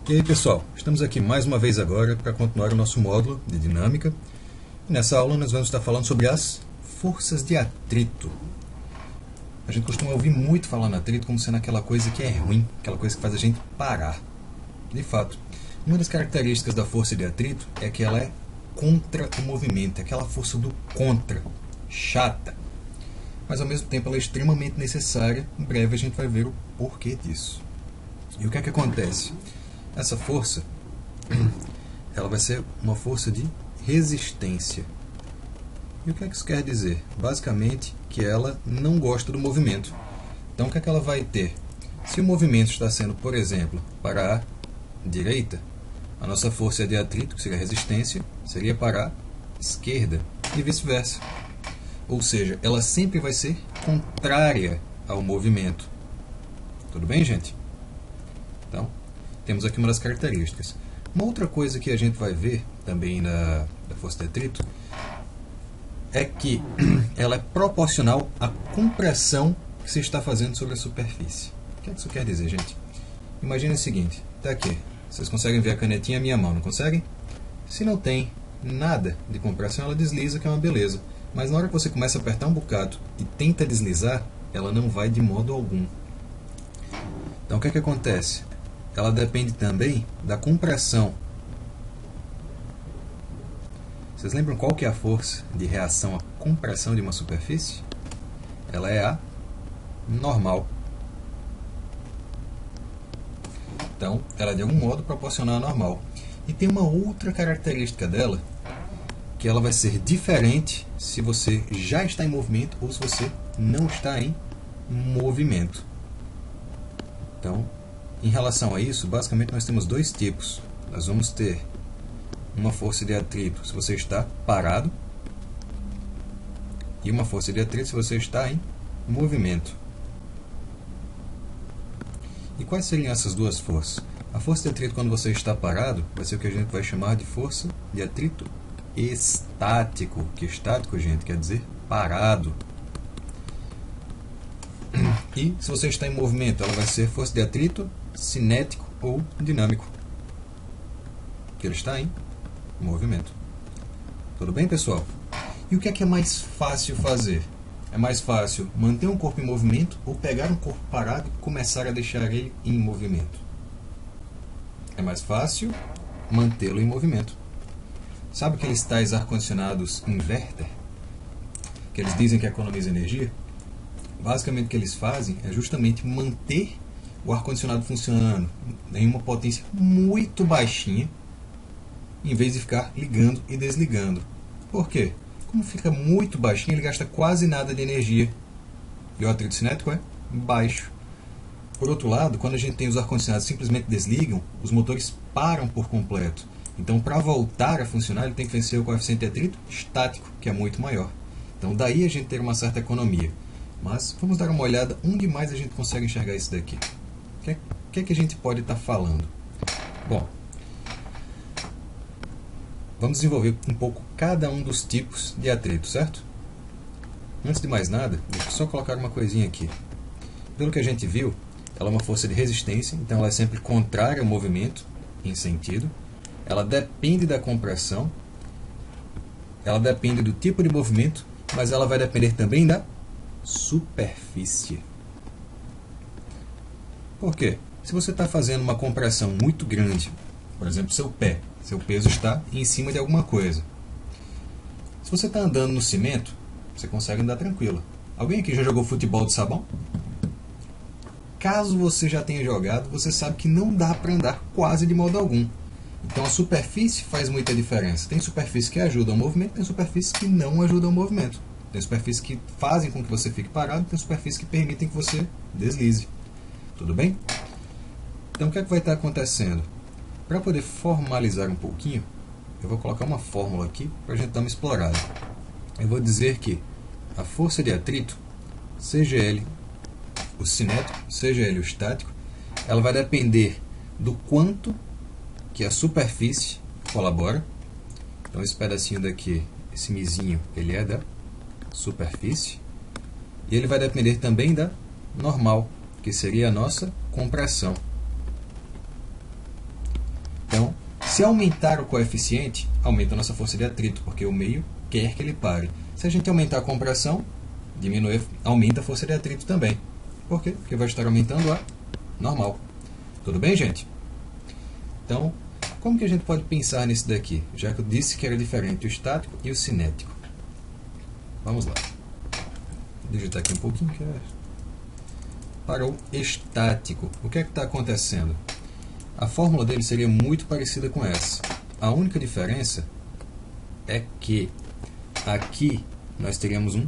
E aí pessoal, estamos aqui mais uma vez agora para continuar o nosso módulo de dinâmica. Nessa aula nós vamos estar falando sobre as forças de atrito. A gente costuma ouvir muito falar no atrito como sendo aquela coisa que é ruim, aquela coisa que faz a gente parar. De fato, uma das características da força de atrito é que ela é contra o movimento, é aquela força do contra, chata. Mas ao mesmo tempo ela é extremamente necessária. Em breve a gente vai ver o porquê disso. E o que é que acontece? Essa força, ela vai ser uma força de resistência. E o que é que isso quer dizer? Basicamente que ela não gosta do movimento. Então o que é que ela vai ter? Se o movimento está sendo, por exemplo, para a direita, a nossa força de atrito, que seria a resistência, seria para a esquerda e vice-versa. Ou seja, ela sempre vai ser contrária ao movimento. Tudo bem, gente? Então, temos aqui uma das características. Uma outra coisa que a gente vai ver também da força de atrito é que ela é proporcional à compressão que se está fazendo sobre a superfície. O que é que isso quer dizer, gente? Imagine o seguinte, está aqui. Vocês conseguem ver a canetinha na minha mão, não conseguem? Se não tem nada de compressão, ela desliza, que é uma beleza. Mas na hora que você começa a apertar um bocado e tenta deslizar, ela não vai de modo algum. Então o que é que acontece? Ela depende também da compressão. Vocês lembram qual que é a força de reação à compressão de uma superfície? Ela é a normal. Então, ela é de algum modo proporcional à normal. E tem uma outra característica dela, que ela vai ser diferente se você já está em movimento ou se você não está em movimento. Então, em relação a isso, basicamente nós temos dois tipos. Nós vamos ter uma força de atrito se você está parado e uma força de atrito se você está em movimento. E quais seriam essas duas forças? A força de atrito quando você está parado vai ser o que a gente vai chamar de força de atrito estático. Que estático, gente, quer dizer parado. E se você está em movimento, ela vai ser força de atrito cinético ou dinâmico, que ele está em movimento. Tudo bem, pessoal? E o que é mais fácil fazer? É mais fácil manter um corpo em movimento ou pegar um corpo parado e começar a deixar ele em movimento? É mais fácil mantê-lo em movimento. Sabe aqueles tais ar-condicionados inverter, que eles dizem que economiza energia? Basicamente o que eles fazem é justamente manter o ar-condicionado funcionando em uma potência muito baixinha, em vez de ficar ligando e desligando. Por quê? Como fica muito baixinho, ele gasta quase nada de energia. E o atrito cinético é baixo. Por outro lado, quando a gente tem os ar-condicionados que simplesmente desligam, os motores param por completo. Então, para voltar a funcionar, ele tem que vencer o coeficiente de atrito estático, que é muito maior. Então, daí a gente tem uma certa economia. Mas vamos dar uma olhada onde mais a gente consegue enxergar isso daqui. O que é que a gente pode estar falando? Bom, vamos desenvolver um pouco cada um dos tipos de atrito, certo? Antes de mais nada, deixa eu só colocar uma coisinha aqui. Pelo que a gente viu, ela é uma força de resistência, então ela é sempre contrária ao movimento em sentido. Ela depende da compressão, ela depende do tipo de movimento, mas ela vai depender também da superfície. Por quê? Se você está fazendo uma compressão muito grande, por exemplo, seu peso está em cima de alguma coisa. Se você está andando no cimento, você consegue andar tranquilo. Alguém aqui já jogou futebol de sabão? Caso você já tenha jogado, você sabe que não dá para andar quase de modo algum. Então a superfície faz muita diferença. Tem superfícies que ajudam o movimento, tem superfícies que não ajudam o movimento. Tem superfícies que fazem com que você fique parado, tem superfícies que permitem que você deslize. Tudo bem? Então o que é que vai estar acontecendo? Para poder formalizar um pouquinho, eu vou colocar uma fórmula aqui para a gente dar uma explorada. Eu vou dizer que a força de atrito, seja ele o cinético, seja ele o estático, ela vai depender do quanto que a superfície colabora. Então esse pedacinho daqui, esse mizinho, ele é da superfície. E ele vai depender também da normal, que seria a nossa compressão. Se aumentar o coeficiente, aumenta a nossa força de atrito, porque o meio quer que ele pare. Se a gente aumentar a compressão, aumenta a força de atrito também. Por quê? Porque vai estar aumentando a normal. Tudo bem, gente? Então, como que a gente pode pensar nisso daqui? Já que eu disse que era diferente o estático e o cinético. Vamos lá. Vou digitar aqui um pouquinho. Para o estático, o que é que está acontecendo? A fórmula dele seria muito parecida com essa. A única diferença é que aqui nós teríamos um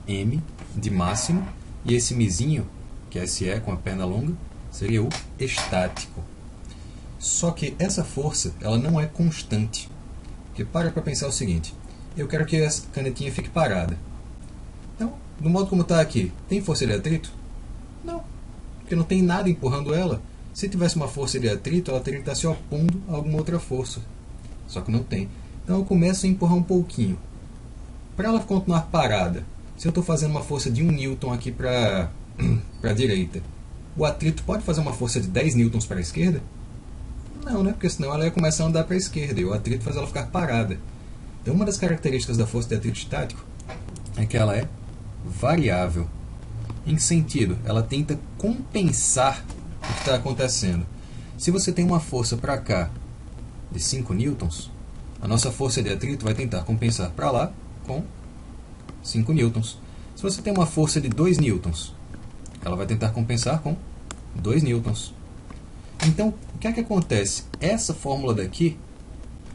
M de máximo e esse mizinho, que é SE com a perna longa, seria o estático. Só que essa força ela não é constante. Porque para pensar o seguinte, eu quero que essa canetinha fique parada. Então, do modo como está aqui, tem força de atrito? Não, porque não tem nada empurrando ela. Se tivesse uma força de atrito, ela teria que estar se opondo a alguma outra força. Só que não tem. Então eu começo a empurrar um pouquinho. Para ela continuar parada, se eu estou fazendo uma força de 1 newton aqui para a direita, o atrito pode fazer uma força de 10 newtons para a esquerda? Não, né? Porque senão ela ia começar a andar para a esquerda e o atrito faz ela ficar parada. Então uma das características da força de atrito estático é que ela é variável. Em sentido, ela tenta compensar o que está acontecendo. Se você tem uma força para cá de 5 newtons, a nossa força de atrito vai tentar compensar para lá com 5 newtons. Se você tem uma força de 2 newtons, ela vai tentar compensar com 2 newtons. Então, o que é que acontece? Essa fórmula daqui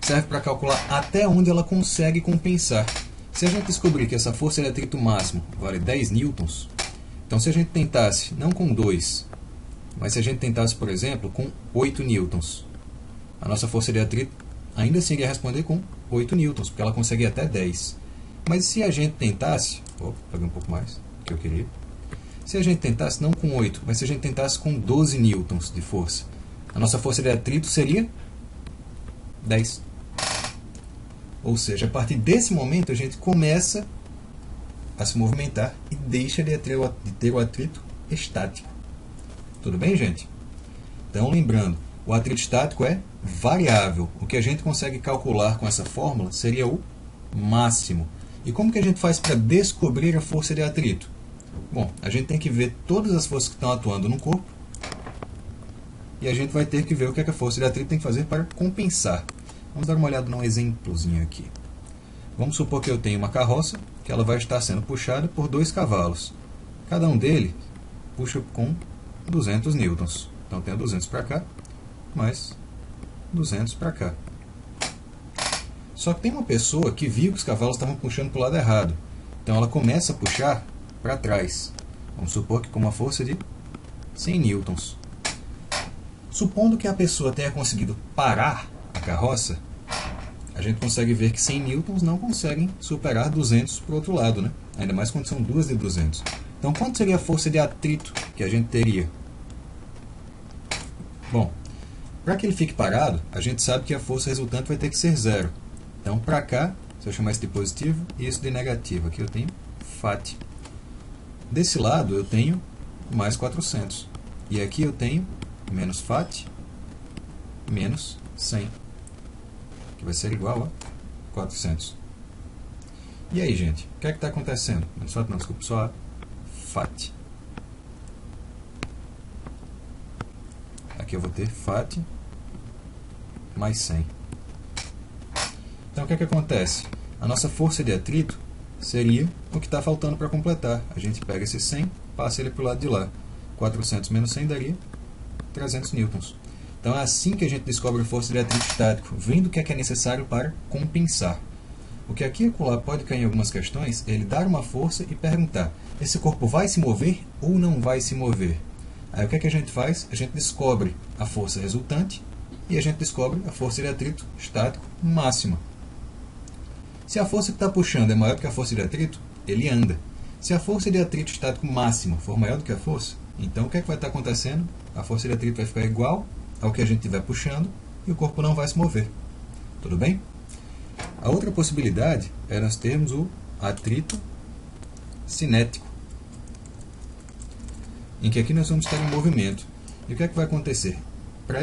serve para calcular até onde ela consegue compensar. Se a gente descobrir que essa força de atrito máximo vale 10 newtons, então se a gente tentasse, não com 2, mas se a gente tentasse, por exemplo, com 8 newtons, a nossa força de atrito ainda assim iria responder com 8 newtons, porque ela consegue ir até 10. Mas se a gente tentasse, peguei um pouco mais do que eu queria, se a gente tentasse não com 8, mas se a gente tentasse com 12 newtons de força, a nossa força de atrito seria 10. Ou seja, a partir desse momento a gente começa a se movimentar e deixa de ter o atrito estático. Tudo bem, gente? Então, lembrando, o atrito estático é variável. O que a gente consegue calcular com essa fórmula seria o máximo. E como que a gente faz para descobrir a força de atrito? Bom, a gente tem que ver todas as forças que estão atuando no corpo e a gente vai ter que ver o que a força de atrito tem que fazer para compensar. Vamos dar uma olhada num exemplozinho aqui. Vamos supor que eu tenho uma carroça que ela vai estar sendo puxada por 2 cavalos. Cada um deles puxa com 200 newtons. Então, tenho 200 para cá, mais 200 para cá. Só que tem uma pessoa que viu que os cavalos estavam puxando para o lado errado. Então, ela começa a puxar para trás. Vamos supor que com uma força de 100 newtons. Supondo que a pessoa tenha conseguido parar a carroça, a gente consegue ver que 100 newtons não conseguem superar 200 para o outro lado, né? Ainda mais quando são duas de 200. Então, quanto seria a força de atrito que a gente teria? Bom, para que ele fique parado, a gente sabe que a força resultante vai ter que ser 0. Então, para cá, se eu chamar isso de positivo e isso de negativo, aqui eu tenho Φ. Desse lado eu tenho mais 400. E aqui eu tenho menos Φ menos 100. Que vai ser igual a 400. E aí, gente? O que é que está acontecendo? Menos Φ, não, desculpa, só a Φ. Aqui eu vou ter Φ mais 100. Então, o que é que acontece? A nossa força de atrito seria o que está faltando para completar. A gente pega esse 100, passa ele para o lado de lá. 400 menos 100 daria 300 newtons. Então, é assim que a gente descobre a força de atrito estático, vendo o que é necessário para compensar. O que aqui e acolá pode cair em algumas questões é ele dar uma força e perguntar: esse corpo vai se mover ou não vai se mover? Aí o que é que a gente faz? A gente descobre a força resultante e a gente descobre a força de atrito estático máxima. Se a força que está puxando é maior que a força de atrito, ele anda. Se a força de atrito estático máxima for maior do que a força, então o que é que vai estar acontecendo? A força de atrito vai ficar igual ao que a gente estiver puxando e o corpo não vai se mover. Tudo bem? A outra possibilidade é nós termos o atrito cinético, em que aqui nós vamos estar em movimento. E o que é que vai acontecer? Para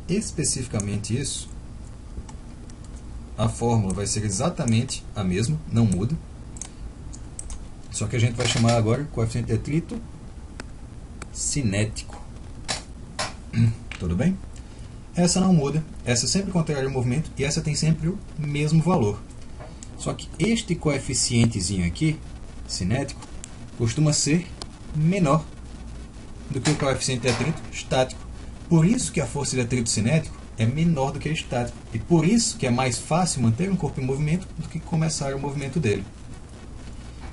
especificamente isso, a fórmula vai ser exatamente a mesma, não muda. Só que a gente vai chamar agora coeficiente de atrito cinético. Tudo bem? Essa não muda, essa sempre contraria o movimento e essa tem sempre o mesmo valor. Só que este coeficientezinho aqui, cinético, costuma ser menor do que o coeficiente de atrito estático. Por isso que a força de atrito cinético é menor do que a estática. E por isso que é mais fácil manter um corpo em movimento do que começar o movimento dele.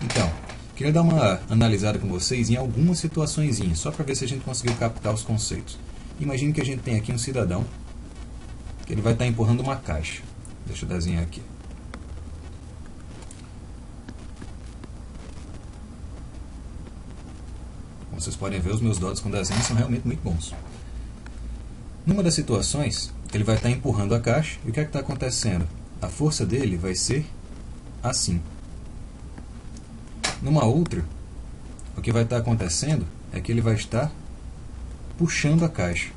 Então, queria dar uma analisada com vocês em algumas situações, só para ver se a gente conseguiu captar os conceitos. Imagine que a gente tem aqui um cidadão, que ele vai estar empurrando uma caixa. Deixa eu desenhar aqui. Como vocês podem ver, os meus dotes com desenho são realmente muito bons. Numa das situações, ele vai estar empurrando a caixa, e o que é que está acontecendo? A força dele vai ser assim. Numa outra, o que vai estar acontecendo é que ele vai estar puxando a caixa.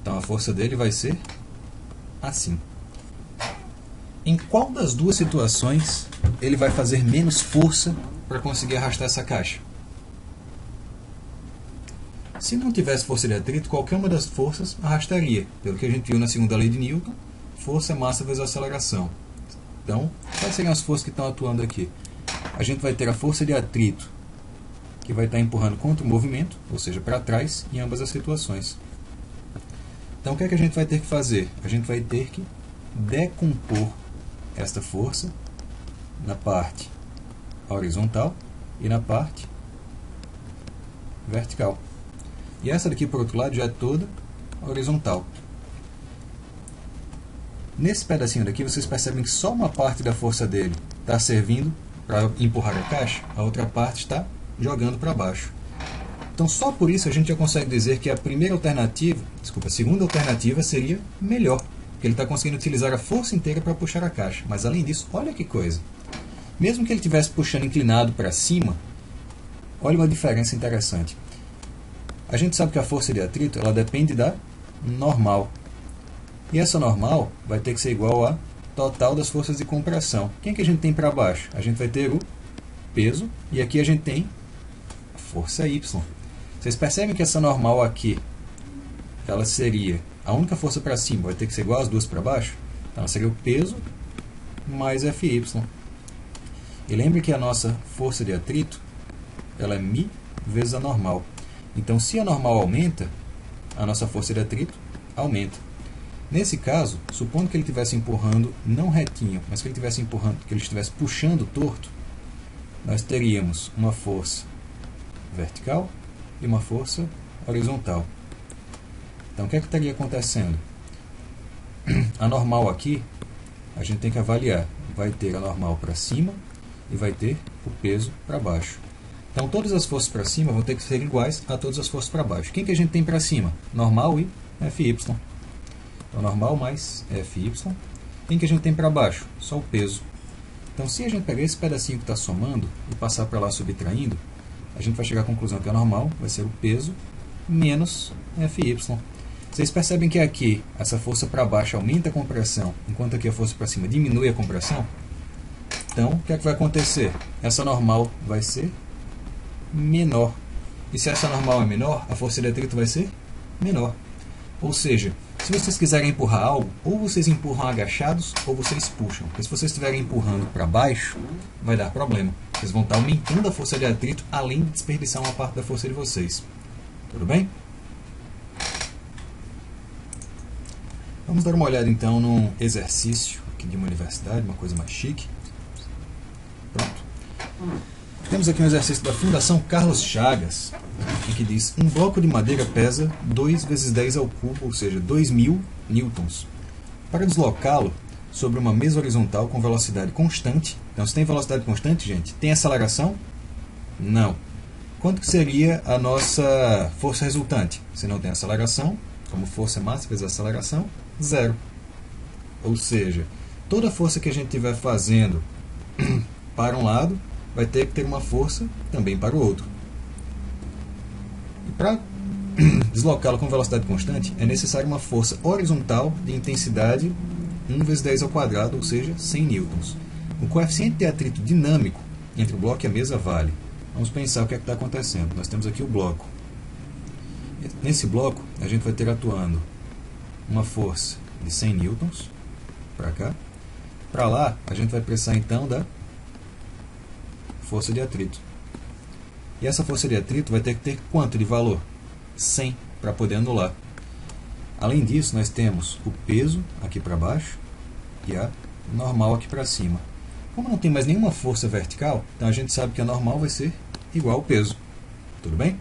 Então a força dele vai ser assim. Em qual das duas situações ele vai fazer menos força para conseguir arrastar essa caixa? Se não tivesse força de atrito, qualquer uma das forças arrastaria. Pelo que a gente viu na segunda lei de Newton, força é massa vezes aceleração. Então, quais seriam as forças que estão atuando aqui? A gente vai ter a força de atrito, que vai estar empurrando contra o movimento, ou seja, para trás, em ambas as situações. Então, o que é que a gente vai ter que fazer? A gente vai ter que decompor esta força na parte horizontal e na parte vertical. E essa daqui, por outro lado, já é toda horizontal. Nesse pedacinho daqui, vocês percebem que só uma parte da força dele está servindo para empurrar a caixa, a outra parte está jogando para baixo. Então, só por isso a gente já consegue dizer que a segunda alternativa seria melhor, porque ele está conseguindo utilizar a força inteira para puxar a caixa. Mas, além disso, olha que coisa. Mesmo que ele estivesse puxando inclinado para cima, olha uma diferença interessante. A gente sabe que a força de atrito ela depende da normal. E essa normal vai ter que ser igual a total das forças de compressão. Quem que a gente tem para baixo? A gente vai ter o peso e aqui a gente tem a força Y. Vocês percebem que essa normal aqui, ela seria a única força para cima, vai ter que ser igual às duas para baixo? Então seria o peso mais Fy. E lembre que a nossa força de atrito ela é μ vezes a normal. Então, se a normal aumenta, a nossa força de atrito aumenta. Nesse caso, supondo que ele estivesse empurrando não retinho, mas que ele estivesse empurrando, que ele estivesse puxando torto, nós teríamos uma força vertical e uma força horizontal. Então, o que é que estaria acontecendo? A normal aqui, a gente tem que avaliar. Vai ter a normal para cima e vai ter o peso para baixo. Então, todas as forças para cima vão ter que ser iguais a todas as forças para baixo. Quem que a gente tem para cima? Normal e Fy. Então, normal mais Fy. Quem que a gente tem para baixo? Só o peso. Então, se a gente pegar esse pedacinho que está somando e passar para lá subtraindo, a gente vai chegar à conclusão que a normal vai ser o peso menos Fy. Vocês percebem que aqui essa força para baixo aumenta a compressão, enquanto aqui a força para cima diminui a compressão? Então, o que é que vai acontecer? Essa normal vai ser menor. E se essa normal é menor, a força de atrito vai ser menor. Ou seja, se vocês quiserem empurrar algo, ou vocês empurram agachados, ou vocês puxam. Porque se vocês estiverem empurrando para baixo, vai dar problema. Vocês vão estar aumentando a força de atrito, além de desperdiçar uma parte da força de vocês. Tudo bem? Vamos dar uma olhada então num exercício aqui de uma universidade, uma coisa mais chique. Pronto. Temos aqui um exercício da Fundação Carlos Chagas, em que diz: um bloco de madeira pesa 2 vezes 10 ao cubo, ou seja, 2.000 newtons. Para deslocá-lo sobre uma mesa horizontal com velocidade constante, então se tem velocidade constante, gente, tem aceleração? Não. Quanto que seria a nossa força resultante? Se não tem aceleração, como força massa vezes aceleração, 0. Ou seja, toda força que a gente estiver fazendo para um lado, vai ter que ter uma força também para o outro. E para deslocá-lo com velocidade constante, é necessária uma força horizontal de intensidade 1 vezes 10 ao quadrado, ou seja, 100 newtons. O coeficiente de atrito dinâmico entre o bloco e a mesa vale. Vamos pensar o que é que está acontecendo. Nós temos aqui o bloco. Nesse bloco, a gente vai ter atuando uma força de 100 newtons para cá. Para lá, a gente vai precisar então da força de atrito. E essa força de atrito vai ter que ter quanto de valor? 100, para poder anular. Além disso, nós temos o peso aqui para baixo e a normal aqui para cima. Como não tem mais nenhuma força vertical, então a gente sabe que a normal vai ser igual ao peso. Tudo bem?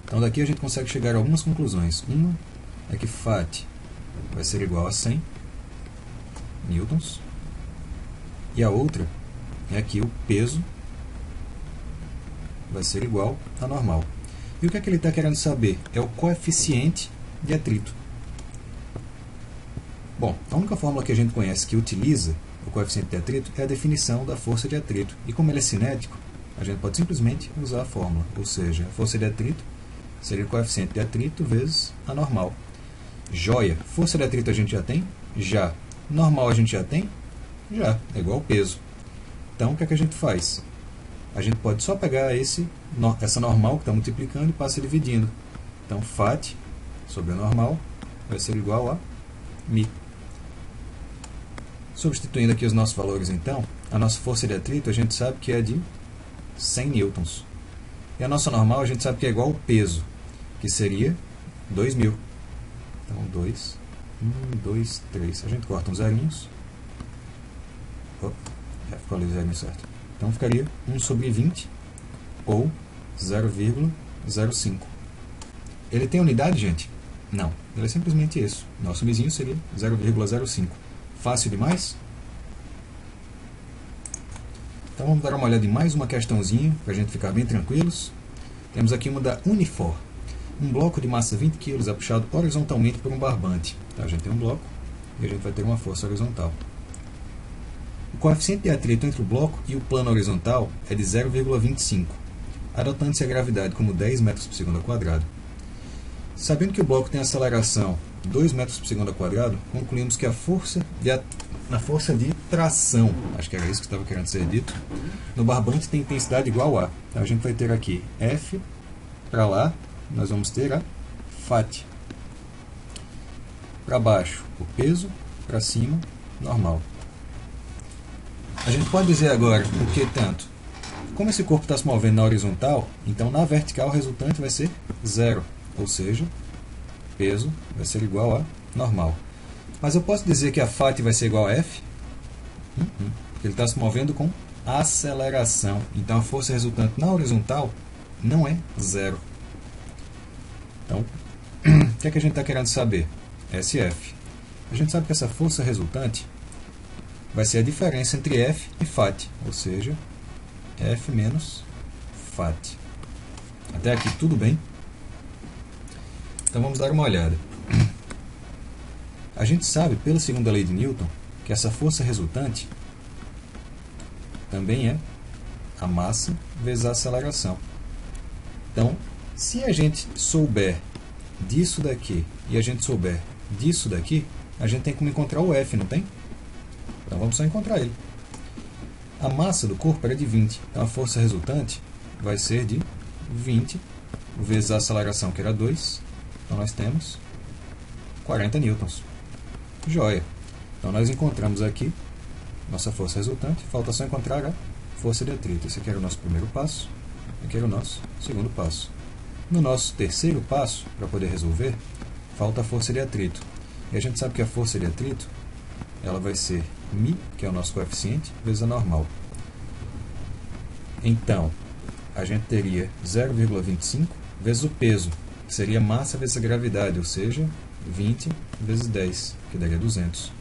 Então daqui a gente consegue chegar a algumas conclusões. Uma é que Φ vai ser igual a 100 newtons. E a outra é que o peso vai ser igual a normal. E o que é que ele está querendo saber? É o coeficiente de atrito. Bom, a única fórmula que a gente conhece que utiliza o coeficiente de atrito é a definição da força de atrito. E como ele é cinético, a gente pode simplesmente usar a fórmula. Ou seja, a força de atrito seria o coeficiente de atrito vezes a normal. Joia! Força de atrito a gente já tem? Já. Normal a gente já tem? Já. É igual ao peso. Então, o que é que a gente faz? A gente pode só pegar essa normal que está multiplicando e passa dividindo. Então, Φ sobre a normal vai ser igual a μ. Substituindo aqui os nossos valores, então, a nossa força de atrito a gente sabe que é de 100 newtons. E a nossa normal a gente sabe que é igual ao peso, que seria 2.000. Então, 2, 1, 2, 3. A gente corta uns zerinhos. Já ficou ali o zerinho certo. Então ficaria 1 sobre 20, ou 0,05. Ele tem unidade, gente? Não. Ele é simplesmente isso. Nosso vizinho seria 0,05. Fácil demais? Então vamos dar uma olhada em mais uma questãozinha, para a gente ficar bem tranquilos. Temos aqui uma da Unifor. Um bloco de massa 20 kg é puxado horizontalmente por um barbante. Então a gente tem um bloco e a gente vai ter uma força horizontal. O coeficiente de atrito entre o bloco e o plano horizontal é de 0,25, adotando-se a gravidade como 10 metros por segundo ao quadrado. Sabendo que o bloco tem aceleração 2 metros por segundo ao quadrado, concluímos que a força de tração, acho que era isso que estava querendo ser dito, no barbante tem intensidade igual a. Então a gente vai ter aqui F, para lá, nós vamos ter a Φ. Para baixo, o peso, para cima, normal. A gente pode dizer agora o que tanto? Como esse corpo está se movendo na horizontal, então na vertical o resultante vai ser 0, ou seja, peso vai ser igual a normal. Mas eu posso dizer que a Φ vai ser igual a F? Porque ele está se movendo com aceleração. Então a força resultante na horizontal não é 0. Então, o que é que a gente está querendo saber? SF. A gente sabe que essa força resultante vai ser a diferença entre F e Φ, ou seja, F menos Φ. Até aqui tudo bem? Então vamos dar uma olhada. A gente sabe, pela segunda lei de Newton, que essa força resultante também é a massa vezes a aceleração. Então, se a gente souber disso daqui e a gente souber disso daqui, a gente tem como encontrar o F, não tem? Então vamos só encontrar ele. A massa do corpo era de 20, então a força resultante vai ser de 20 vezes a aceleração, que era 2. Então nós temos 40 newtons. Joia! Então nós encontramos aqui nossa força resultante, falta só encontrar a força de atrito. Esse aqui era o nosso primeiro passo, aqui era o nosso segundo passo. No nosso terceiro passo, para poder resolver, falta a força de atrito. E a gente sabe que a força de atrito ela vai ser μ, que é o nosso coeficiente, vezes a normal. Então, a gente teria 0,25 vezes o peso, que seria massa vezes a gravidade, ou seja, 20 vezes 10, que daria 200.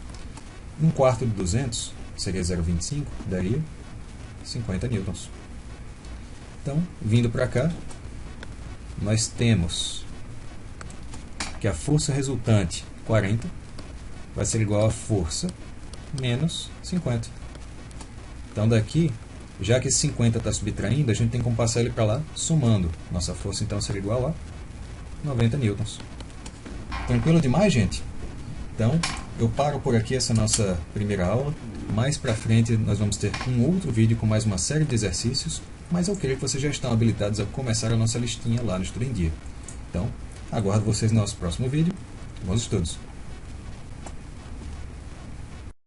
1/4 de 200 seria 0,25, daria 50 newtons. Então, vindo para cá, nós temos que a força resultante, 40, vai ser igual a força menos 50. Então daqui, já que esse 50 está subtraindo, a gente tem como passar ele para lá somando. Nossa força então será igual a 90 newtons. Tranquilo demais, gente? Então, eu paro por aqui essa nossa primeira aula. Mais pra frente nós vamos ter um outro vídeo com mais uma série de exercícios, mas eu creio que vocês já estão habilitados a começar a nossa listinha lá no Estudo em Dia. Então, aguardo vocês no nosso próximo vídeo. Bons estudos!